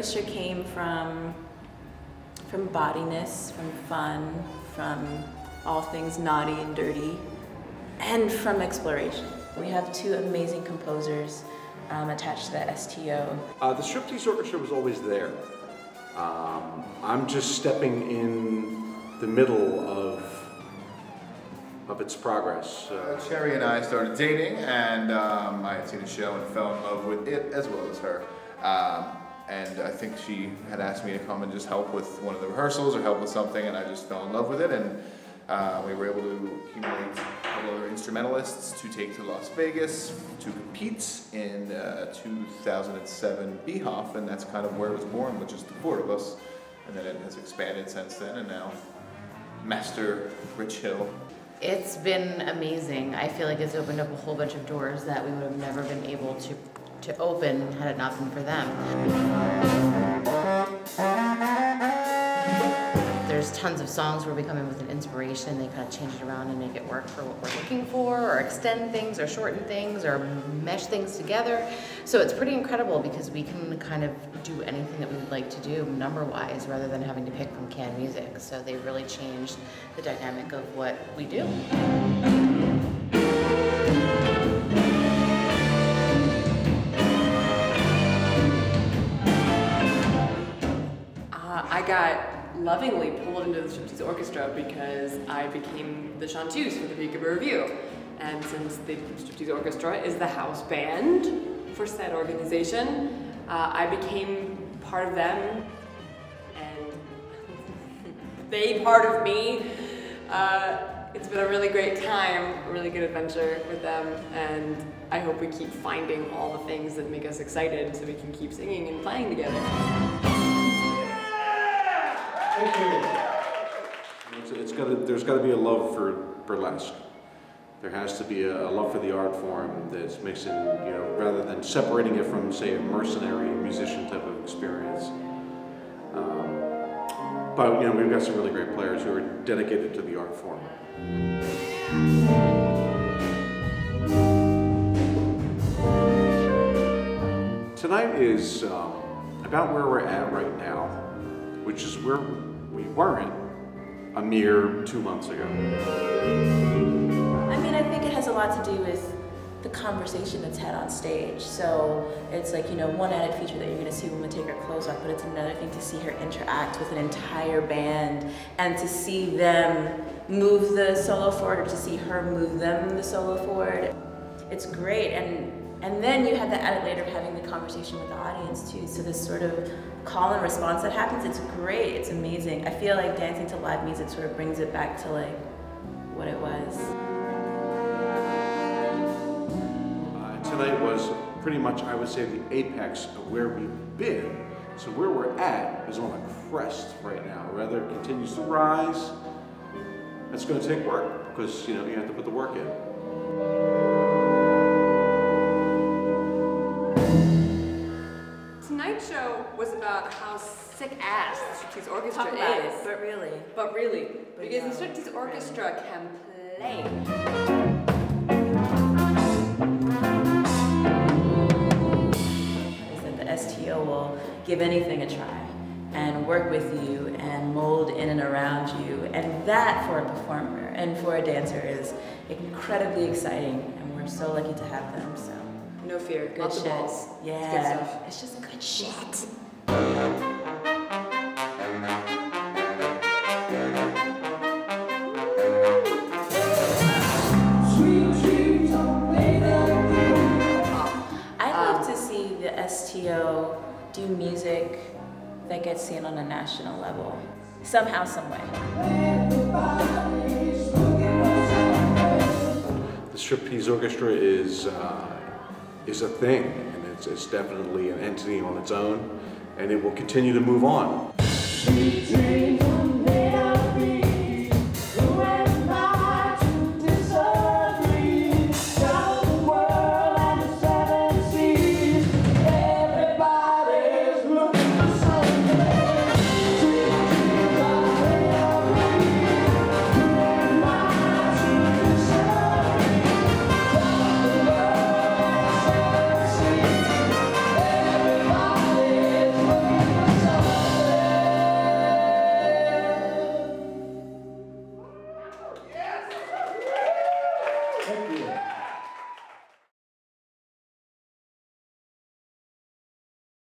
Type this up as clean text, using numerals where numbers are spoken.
Orchestra came from bawdiness, from fun, from all things naughty and dirty, and from exploration. We have two amazing composers attached to the STO. The Striptease Orchestra was always there. I'm just stepping in the middle of its progress. Sherry and I started dating, and I had seen a show and fell in love with it as well as her. And I think she had asked me to come and just help with one of the rehearsals or help with something, and I just fell in love with it. And we were able to accumulate a couple other instrumentalists to take to Las Vegas to compete in 2007 BHOF, and that's kind of where it was born, with just the four of us. And then it has expanded since then, and now Master Rich Hill. It's been amazing. I feel like it's opened up a whole bunch of doors that we would have never been able to open had it not been for them. There's tons of songs where we come in with an inspiration, they kind of change it around and make it work for what we're looking for, or extend things, or shorten things, or mesh things together. So it's pretty incredible because we can kind of do anything that we would like to do number-wise rather than having to pick from canned music. So they really changed the dynamic of what we do. I got lovingly pulled into the Striptease Orchestra because I became the chanteuse for the Peekaboo Revue. And since the Striptease Orchestra is the house band for said organization, I became part of them, and they part of me. It's been a really great time, a really good adventure with them, and I hope we keep finding all the things that make us excited so we can keep singing and playing together. There's got to be a love for burlesque. There has to be a love for the art form that's mixing, you know, rather than separating it from, say, a mercenary musician type of experience. But, you know, we've got some really great players who are dedicated to the art form. Tonight is about where we're at right now, which is where we weren't a mere 2 months ago. I mean, I think it has a lot to do with the conversation that's had on stage. So it's like, you know, one added feature that you're gonna see when we take her clothes off, but it's another thing to see her interact with an entire band and to see them move the solo forward, or to see her move them the solo forward. It's great. And then you have the added layer of having the conversation with the audience too. So this sort of call and response that happens, it's great, it's amazing. I feel like dancing to live music sort of brings it back to like what it was. Tonight was pretty much, I would say, the apex of where we've been. So where we're at is on a crest right now. Whether it continues to rise, that's going to take work, because, you know, you have to put the work in. Tonight's show was about how sick-ass the Striptease Orchestra Talk about is. it, But really. Because the Striptease Orchestra can play. Is that the STO will give anything a try and work with you and mold in and around you. And that, for a performer and for a dancer, is incredibly exciting. And we're so lucky to have them. So. No fear, Good lots of shit. balls. Yeah, It's good stuff. it's just good shit. I'd love to see the STO do music that gets seen on a national level, somehow, some way. The Striptease Orchestra is a thing, and it's definitely an entity on its own, and it will continue to move on. Thank you.